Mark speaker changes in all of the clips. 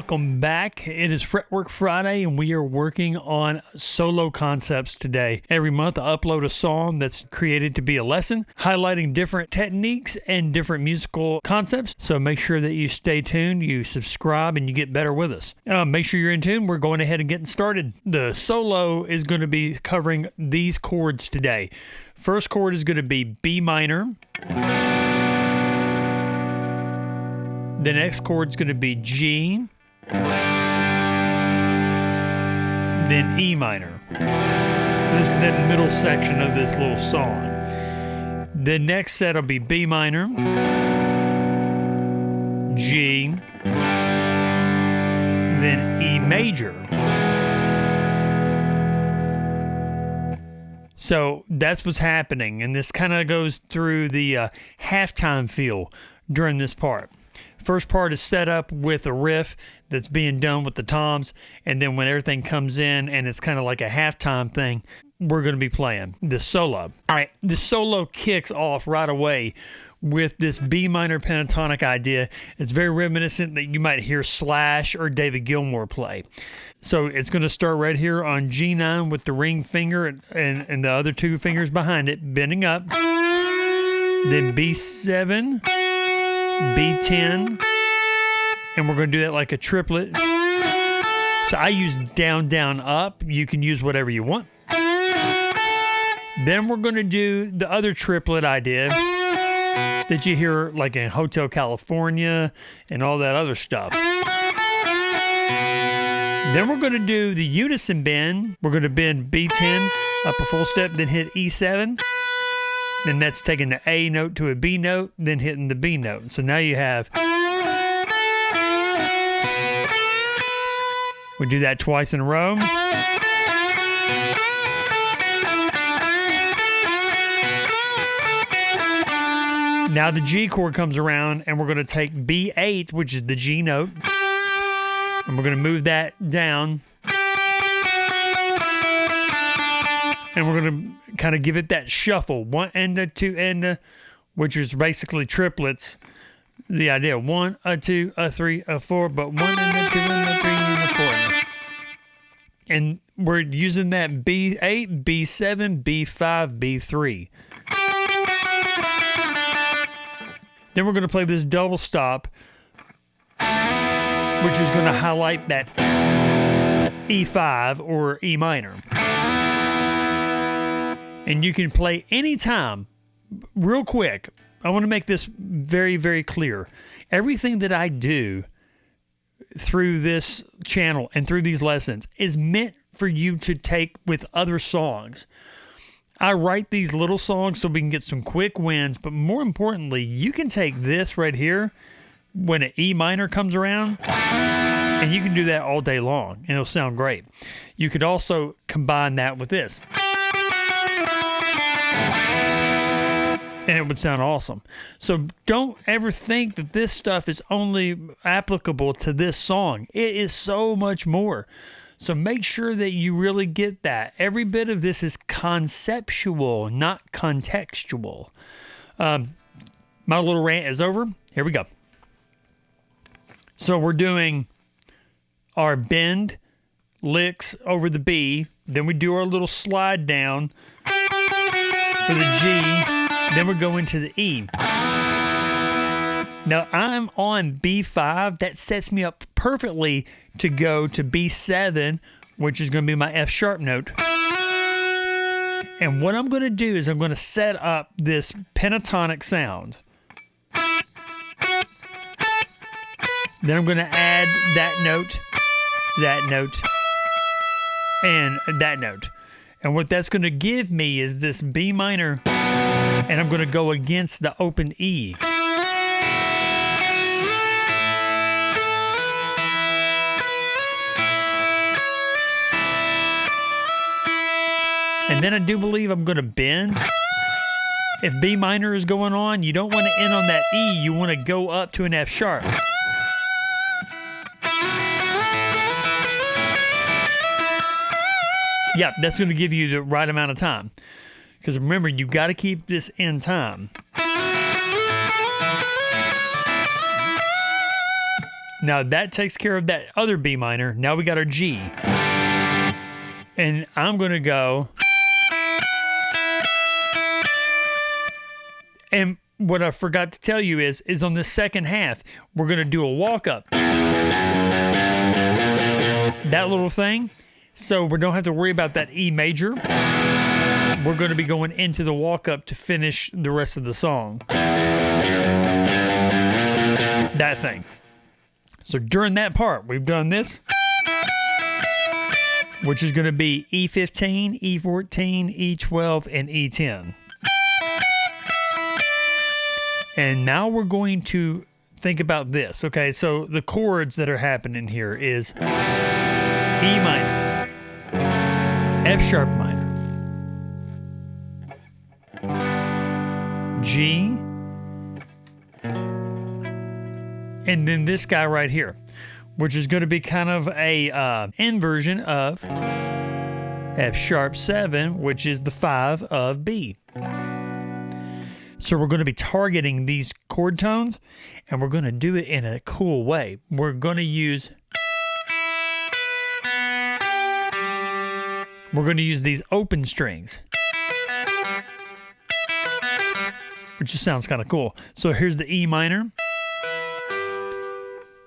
Speaker 1: welcome back. It is Fretwork Friday, and we are working on solo concepts today. Every month, I upload a song that's created to be a lesson, highlighting different techniques and different musical concepts. So make sure that you stay tuned, you subscribe, and you get better with us. Make sure you're in tune. We're going ahead and getting started. The solo is going to be covering these chords today. First chord is going to be B minor. The next chord's going to be G, then E minor. So this is the middle section of this little song. The next set will be B minor, G, then E major. So that's what's happening, and this kind of goes through the halftime feel during this part. First part is set up with a riff that's being done with the toms, and then when everything comes in and it's kind of like a halftime thing, we're going to be playing the solo. All right, the solo kicks off right away with this B minor pentatonic idea. It's very reminiscent that you might hear Slash or David Gilmour play. So it's going to start right here on G9 with the ring finger and the other two fingers behind it, bending up. Then B7, B10, and we're going to do that like a triplet. So I use down, down, up. You can use whatever you want. Then we're going to do the other triplet idea that you hear like in Hotel California and all that other stuff. Then we're going to do the unison bend. We're going to bend B10 up a full step, then hit E7. Then that's taking the A note to a B note, then hitting the B note. So now you have... We do that twice in a row. Now the G chord comes around, and we're going to take B8, which is the G note, and we're going to move that down. And we're going to kind of give it that shuffle. One enda, two enda, which is basically triplets. The idea, 1, a 2, a 3, a 4, but 1 enda, 2 enda, 3 enda, 4 enda. And we're using that B8, B7, B5, B3. Then we're going to play this double stop, which is going to highlight that E5 or E minor. And you can play anytime. Real quick, I want to make this very, very clear. Everything that I do through this channel and through these lessons is meant for you to take with other songs. I write these little songs so we can get some quick wins, but more importantly, you can take this right here when an E minor comes around, and you can do that all day long, and it'll sound great. You could also combine that with this, and it would sound awesome. So don't ever think that this stuff is only applicable to this song. It is so much more. So make sure that you really get that. Every bit of this is conceptual, not contextual. My little rant is over. Here we go. So we're doing our bend licks over the B. Then we do our little slide down for the G. Then we go into the E. Now I'm on B5. That sets me up perfectly to go to B7, which is going to be my F sharp note. And what I'm going to do is I'm going to set up this pentatonic sound. Then I'm going to add that note, and that note. And what that's going to give me is this B minor, and I'm going to go against the open E. And then I do believe I'm going to bend. If B minor is going on, you don't want to end on that E. You want to go up to an F sharp. Yeah, that's going to give you the right amount of time. Because remember, you got to keep this in time. Now that takes care of that other B minor. Now we got our G. And I'm going to go. And what I forgot to tell you is on the second half, we're going to do a walk up. That little thing. So we don't have to worry about that E major. We're going to be going into the walk up to finish the rest of the song. That thing. So during that part, we've done this, which is going to be E15, E14, E12, and E10. And now we're going to think about this. Okay, so the chords that are happening here is E minor, F sharp minor, G, and then this guy right here, which is going to be kind of a inversion of F sharp 7, which is the 5 of B. So we're going to be targeting these chord tones, and we're going to do it in a cool way. We're going to use these open strings, which just sounds kind of cool. So here's the E minor,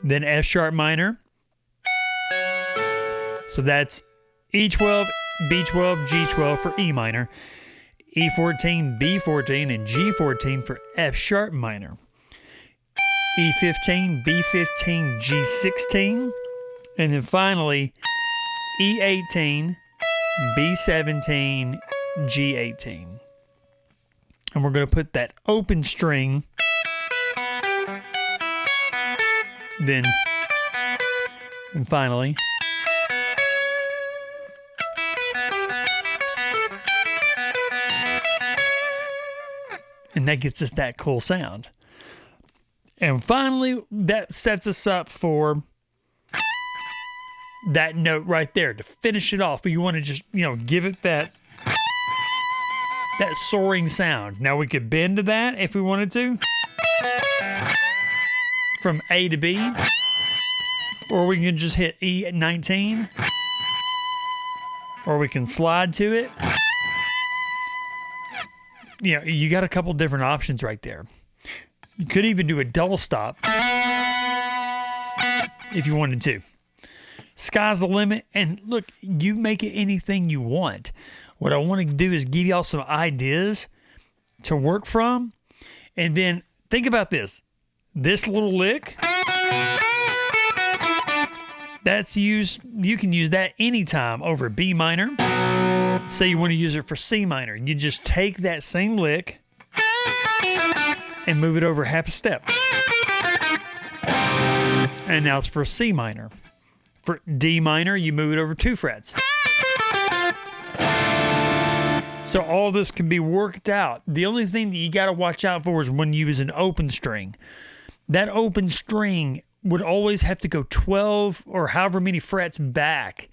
Speaker 1: then F sharp minor. So that's E12, B12, G12 for E minor, E14, B14, and G14 for F sharp minor, E15, B15, G16, and then finally E18, B17, G18. And we're going to put that open string, then, and finally, and that gets us that cool sound. And finally, that sets us up for that note right there to finish it off. But you want to just, give it that soaring sound. Now we could bend to that if we wanted to, from A to B, or we can just hit E at 19, or we can slide to it. You got a couple different options right there. You could even do a double stop if you wanted to. Sky's the limit, and look, you make it anything you want. What I want to do is give y'all some ideas to work from, and then think about this. This little lick, you can use that anytime over B minor. Say you want to use it for C minor. You just take that same lick and move it over half a step. And now it's for C minor. For D minor, you move it over 2 frets. So all this can be worked out. The only thing that you got to watch out for is when you use an open string. That open string would always have to go 12 or however many frets back.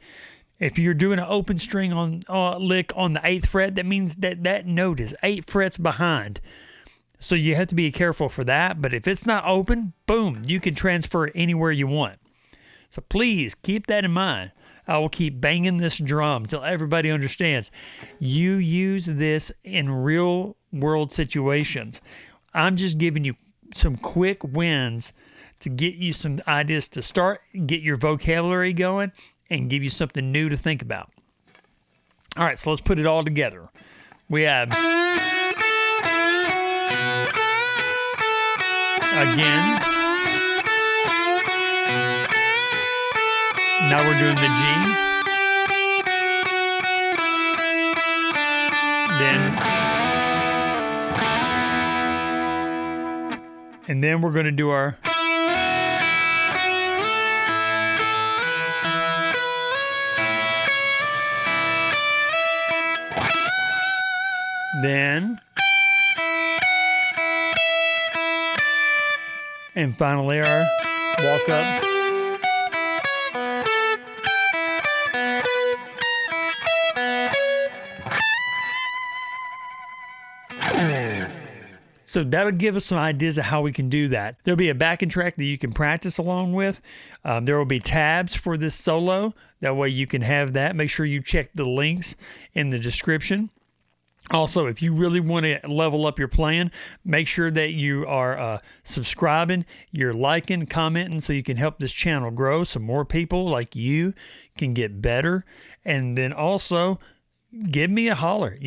Speaker 1: If you're doing an open string on lick on the 8th fret, that means that note is 8 frets behind. So you have to be careful for that. But if it's not open, boom, you can transfer it anywhere you want. So please keep that in mind. I will keep banging this drum till everybody understands. You use this in real world situations. I'm just giving you some quick wins to get you some ideas to start, get your vocabulary going, and give you something new to think about. All right, so let's put it all together. We have, again, now we're doing the G. And then we're going to do our and finally our walk up. So that'll give us some ideas of how we can do that. There'll be a backing track that you can practice along with. There will be tabs for this solo. That way you can have that. Make sure you check the links in the description. Also, if you really want to level up your playing, make sure that you are subscribing, you're liking, commenting, so you can help this channel grow so more people like you can get better. And then also, give me a holler.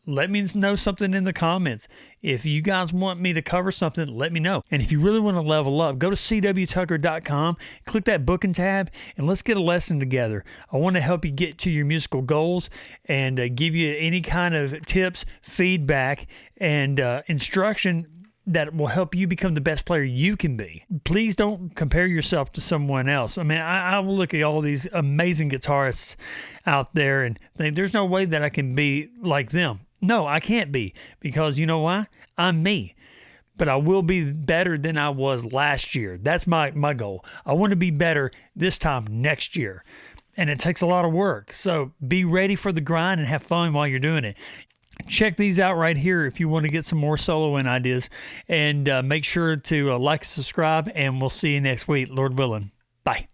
Speaker 1: Let me know something in the comments. If you guys want me to cover something, let me know. And if you really want to level up, go to cwtucker.com, click that booking tab, and let's get a lesson together. I want to help you get to your musical goals and give you any kind of tips, feedback, and instruction that will help you become the best player you can be. Please don't compare yourself to someone else. I mean, I will look at all these amazing guitarists out there and think there's no way that I can be like them. No, I can't be, because you know why? I'm me. But I will be better than I was last year. That's my goal. I want to be better this time next year. And it takes a lot of work. So be ready for the grind and have fun while you're doing it. Check these out right here if you want to get some more soloing ideas. And make sure to like and subscribe, and we'll see you next week, Lord willing. Bye.